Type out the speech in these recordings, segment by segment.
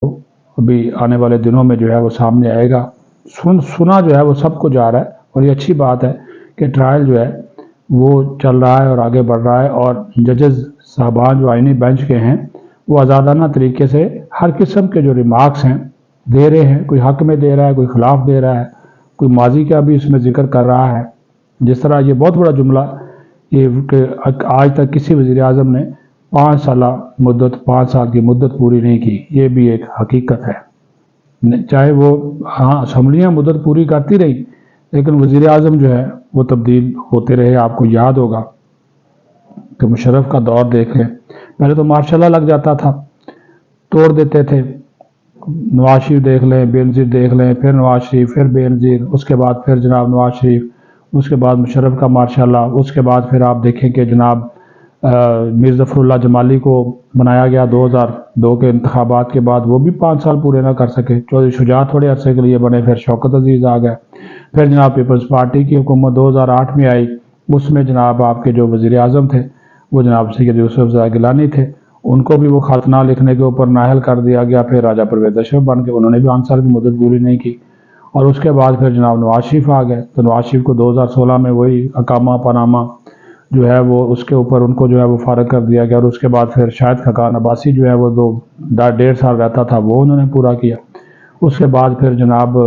ابھی آنے والے دنوں میں جو ہے وہ سامنے آئے گا۔ سنا جو ہے وہ سب کو جا رہا ہے، اور یہ اچھی بات ہے کہ ٹرائل جو ہے وہ چل رہا ہے اور آگے بڑھ رہا ہے، اور ججز صاحبان جو آئینی بینچ کے ہیں وہ آزادانہ طریقے سے ہر قسم کے جو ریمارکس ہیں دے رہے ہیں، کوئی حق میں دے رہا ہے، کوئی خلاف دے رہا ہے، کوئی ماضی کا بھی اس میں ذکر کر رہا ہے۔ جس طرح یہ بہت بڑا جملہ یہ کہ آج تک کسی وزیر اعظم نے 5 سال کی مدت پوری نہیں کی، یہ بھی ایک حقیقت ہے۔ چاہے وہ اسمبلیاں مدت پوری کرتی رہی، لیکن وزیر اعظم جو ہے وہ تبدیل ہوتے رہے۔ آپ کو یاد ہوگا کہ مشرف کا دور دیکھ لیں، پہلے تو ماشاء اللہ لگ جاتا تھا، توڑ دیتے تھے۔ نواز شریف دیکھ لیں، بے نظیر دیکھ لیں، پھر نواز شریف، پھر بے نظیر، اس کے بعد پھر جناب نواز شریف، اس کے بعد مشرف کا ماشاءاللہ، اس کے بعد پھر آپ دیکھیں کہ جناب میر ظفر اللہ جمالی کو بنایا گیا 2002 کے انتخابات کے بعد، وہ بھی 5 سال پورے نہ کر سکے۔ چودھری شجاعت تھوڑے عرصے کے لیے بنے، پھر شوکت عزیز آ گئے، پھر جناب پیپلز پارٹی کی حکومت 2008 میں آئی، اس میں جناب آپ کے جو وزیر اعظم تھے وہ جناب سید یوسف زئی گیلانی تھے، ان کو بھی وہ خط نہ لکھنے کے اوپر نااہل کر دیا گیا۔ پھر راجہ پرویز اشرف بن کے انہوں نے بھی 5 سال کی مدت پوری نہیں کی، اور اس کے بعد پھر جناب نواز شریف آ گئے، تو نواز شریف کو 2016 میں وہی اقامہ پانامہ جو ہے وہ اس کے اوپر ان کو جو ہے وہ فارغ کر دیا گیا، اور اس کے بعد پھر شاہد خاقان عباسی جو ہے وہ 1.5 سال رہتا تھا، وہ انہوں نے پورا کیا۔ اس کے بعد پھر جناب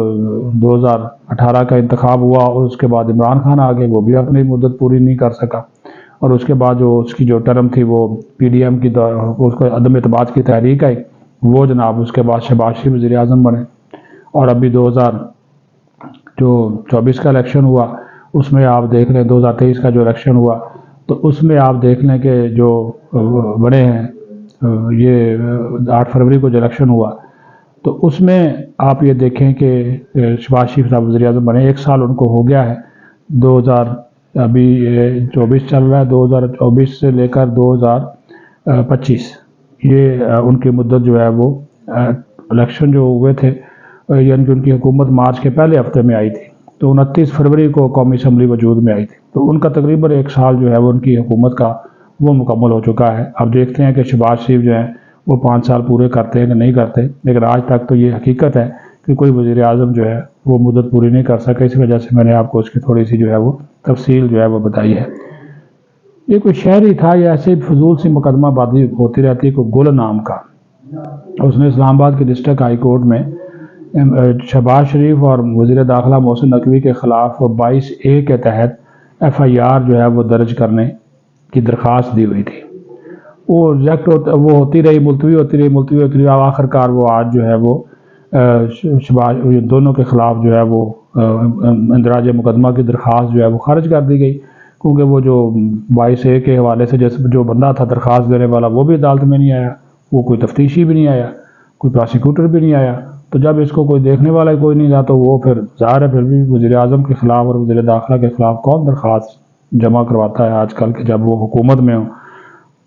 2018 کا انتخاب ہوا، اور اس کے بعد عمران خان آ گئے، وہ بھی اپنی مدت پوری نہیں کر سکا، اور اس کے بعد جو اس کی جو ٹرم تھی وہ پی ڈی ایم کی اس کو عدم اعتماد کی تحریک آئی، وہ جناب اس کے بعد شہباز شریف وزیر اعظم بنے، اور ابھی 2024 کا الیکشن ہوا، اس میں آپ دیکھ لیں 2023 کا جو الیکشن ہوا، تو اس میں آپ دیکھ لیں کہ جو بڑے ہیں یہ 8 فروری کو جو الیکشن ہوا، تو اس میں آپ یہ دیکھیں کہ شہباز شریف صاحب وزیر اعظم بنے، 1 سال ان کو ہو گیا ہے، 2024 چل رہا ہے، 2024 سے لے کر 2025 یہ ان کی مدت جو ہے وہ الیکشن جو ہوئے تھے، یعنی کہ ان کی حکومت مارچ کے پہلے ہفتے میں آئی تھی، تو 29 فروری کو قومی اسمبلی وجود میں آئی تھی، تو ان کا تقریباً 1 سال جو ہے وہ ان کی حکومت کا وہ مکمل ہو چکا ہے۔ اب دیکھتے ہیں کہ شہباز شریف جو ہیں وہ 5 سال پورے کرتے ہیں کہ نہیں کرتے، لیکن آج تک تو یہ حقیقت ہے کہ کوئی وزیر اعظم جو ہے وہ مدت پوری نہیں کر سکا، اس وجہ سے میں نے آپ کو اس کی تھوڑی سی جو ہے وہ تفصیل جو ہے وہ بتائی ہے۔ یہ کوئی شہری تھا، یہ ایسے فضول سی مقدمہ بازی ہوتی رہتی ہے، کوئی گل نام کا، اس نے اسلام آباد کی ڈسٹرکٹ ہائی کورٹ میں شہباز شریف اور وزیر داخلہ محسن نقوی کے خلاف 22A کے تحت FIR جو ہے وہ درج کرنے کی درخواست دی ہوئی تھی، وہ ریجیکٹ وہ ہوتی رہی، ملتوی ہوتی رہی، آخر کار وہ آج جو ہے وہ دونوں کے خلاف جو ہے وہ اندراج مقدمہ کی درخواست جو ہے وہ خارج کر دی گئی، کیونکہ وہ جو 22A کے حوالے سے جو بندہ تھا درخواست دینے والا وہ بھی عدالت میں نہیں آیا، وہ کوئی تفتیشی بھی نہیں آیا، کوئی پراسیکیوٹر بھی نہیں آیا، تو جب اس کو کوئی دیکھنے والا کوئی نہیں تھا تو وہ پھر ظاہر ہے پھر بھی وزیر اعظم کے خلاف اور وزیر داخلہ کے خلاف کون درخواست جمع کرواتا ہے آج کل کہ جب وہ حکومت میں ہو،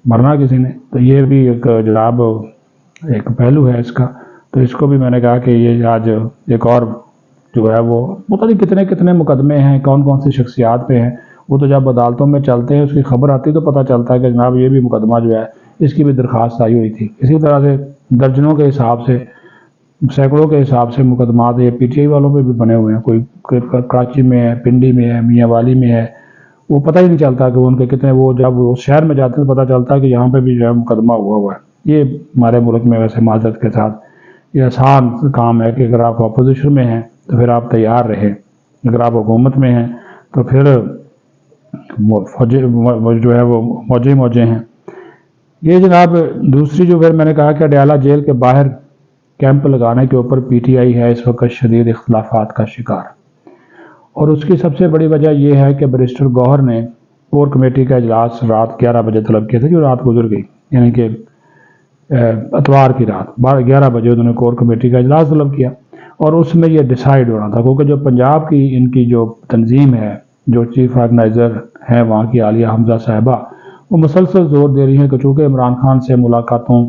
مرنا کسی نے۔ تو یہ بھی ایک جناب ایک پہلو ہے اس کا، تو اس کو بھی میں نے کہا کہ یہ آج ایک اور جو ہے وہ پتہ نہیں کتنے مقدمے ہیں، کون سی شخصیات پہ ہیں، وہ تو جب عدالتوں میں چلتے ہیں اس کی خبر آتی تو پتہ چلتا ہے کہ جناب یہ بھی مقدمہ جو ہے اس کی بھی درخواست آئی ہوئی تھی۔ اسی طرح سے درجنوں کے حساب سے، سینکڑوں کے حساب سے مقدمات یہ PTI والوں پہ بھی بنے ہوئے ہیں، کوئی کراچی میں ہے، پنڈی میں ہے، میاں والی میں ہے، وہ پتہ ہی نہیں چلتا کہ ان کے کتنے، وہ جب اس شہر میں جاتے ہیں تو پتہ چلتا ہے کہ یہاں پہ بھی جو ہے مقدمہ ہوا ہے۔ یہ ہمارے ملک میں ویسے معذرت کے ساتھ یہ آسان کام ہے کہ اگر آپ اپوزیشن میں ہیں تو پھر آپ تیار رہیں، اگر آپ حکومت میں ہیں تو پھر جو ہے وہ موجے ہیں۔ یہ جناب دوسری جو پھر میں نے کہا کہ اڈیالہ جیل کے باہر کیمپ لگانے کے اوپر PTI ہے اس وقت شدید اختلافات کا شکار، اور اس کی سب سے بڑی وجہ یہ ہے کہ بیرسٹر گوہر نے کور کمیٹی کا اجلاس رات 11 بجے طلب کیا تھا، جو رات گزر گئی، یعنی کہ اتوار کی رات 11 بجے انہوں نے کور کمیٹی کا اجلاس طلب کیا، اور اس میں یہ ڈیسائیڈ ہونا تھا، کیونکہ جو پنجاب کی ان کی جو تنظیم ہے، جو چیف آرگنائزر ہیں وہاں کی عالیہ حمزہ صاحبہ، وہ مسلسل زور دے رہی ہیں کہ چونکہ عمران خان سے ملاقاتوں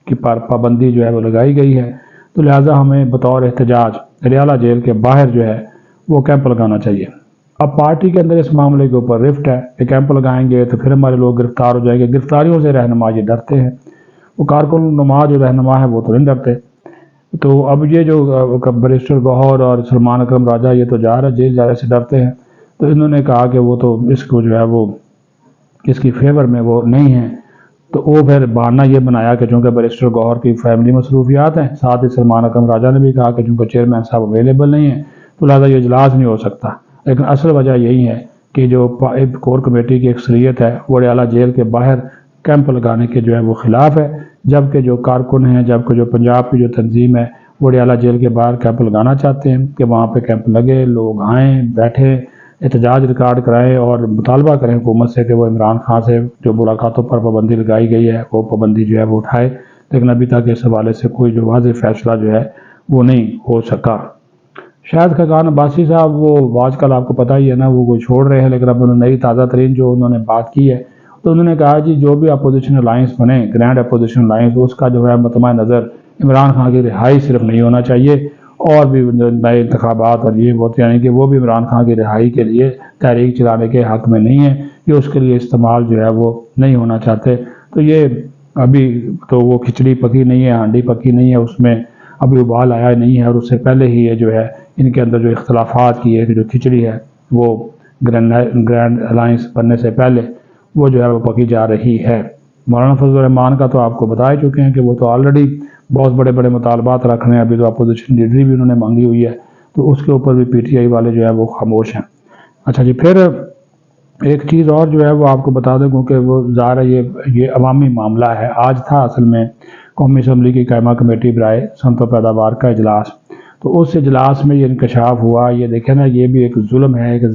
کی پابندی جو ہے وہ لگائی گئی ہے، تو لہٰذا ہمیں بطور احتجاج اڈیالہ جیل کے باہر جو ہے وہ کیمپ لگانا چاہیے۔ اب پارٹی کے اندر اس معاملے کے اوپر رفٹ ہے کہ کیمپ لگائیں گے تو پھر ہمارے لوگ گرفتار ہو جائیں گے، گرفتاریوں سے رہنما یہ ڈرتے ہیں، وہ کارکن نما جو رہنما ہے وہ تو نہیں ڈرتے، تو اب یہ جو بیرسٹر گوہر اور سلمان اکرم راجہ یہ تو جیل جانے سے ڈرتے ہیں، تو انہوں نے کہا کہ وہ تو اس کو جو ہے وہ اس کی فیور میں وہ نہیں ہیں، تو وہ پھر بہانہ یہ بنایا کہ چونکہ بیرسٹر گوہر کی فیملی مصروفیات ہیں، ساتھ ہی سلمان اکرم راجہ نے بھی کہا کہ چونکہ چیئرمین صاحب اویلیبل نہیں ہیں تو لہٰذا یہ اجلاس نہیں ہو سکتا، لیکن اصل وجہ یہی ہے کہ جو کور کمیٹی کی اکثریت ہے وڈیالہ جیل کے باہر کیمپ لگانے کے جو ہے وہ خلاف ہے، جبکہ جو کارکن ہیں، جبکہ جو پنجاب کی جو تنظیم ہے وڈیالہ جیل کے باہر کیمپ لگانا چاہتے ہیں کہ وہاں پہ کیمپ لگے، لوگ آئیں، بیٹھیں، احتجاج ریکارڈ کرائیں اور مطالبہ کریں حکومت سے کہ وہ عمران خان سے جو ملاقاتوں پر پابندی لگائی گئی ہے وہ پابندی جو ہے وہ اٹھائے، لیکن ابھی تک اس حوالے سے کوئی جو واضح فیصلہ جو ہے وہ نہیں ہو سکا۔ شاہد خاقان عباسی صاحب وہ آج کل آپ کو پتہ ہی ہے نا، وہ کوئی چھوڑ رہے ہیں، لیکن اب انہوں نے نئی تازہ ترین جو انہوں نے بات کی ہے تو انہوں نے کہا جی جو بھی اپوزیشن الائنس بنے، گرینڈ اپوزیشن الائنس، اس کا جو ہے مطمع نظر عمران خان کی رہائی صرف نہیں ہونا چاہیے، اور بھی نئے انتخابات اور یہ بہت، یعنی کہ وہ بھی عمران خان کی رہائی کے لیے تحریک چلانے کے حق میں نہیں ہے، یہ اس کے لیے استعمال جو ہے وہ نہیں ہونا چاہتے۔ تو یہ ابھی تو وہ کھچڑی پکی نہیں ہے، ہانڈی پکی نہیں ہے، اس میں ابھی ابال آیا نہیں ہے، اور اس سے پہلے ہی یہ جو ہے ان کے اندر جو اختلافات کی ہے جو کھچڑی ہے وہ گرینڈ الائنس بننے سے پہلے وہ جو ہے وہ پکی جا رہی ہے۔ مولانا فضل الرحمان کا تو آپ کو بتا ہی چکے ہیں کہ وہ تو آلریڈی بہت بڑے بڑے مطالبات رکھ رہے ہیں، ابھی تو اپوزیشن لیڈری بھی انہوں نے مانگی ہوئی ہے، تو اس کے اوپر بھی پی ٹی آئی والے جو ہے وہ خاموش ہیں۔ اچھا جی، پھر ایک چیز اور جو ہے وہ آپ کو بتا دیں، کیونکہ وہ ظاہر ہے یہ عوامی معاملہ ہے، آج تھا اصل میں قومی اسمبلی کی قائمہ کمیٹی برائے صنعت و پیداوار کا اجلاس، تو اس اجلاس میں یہ انکشاف ہوا، یہ دیکھیں نا، یہ بھی ایک ظلم ہے، ایک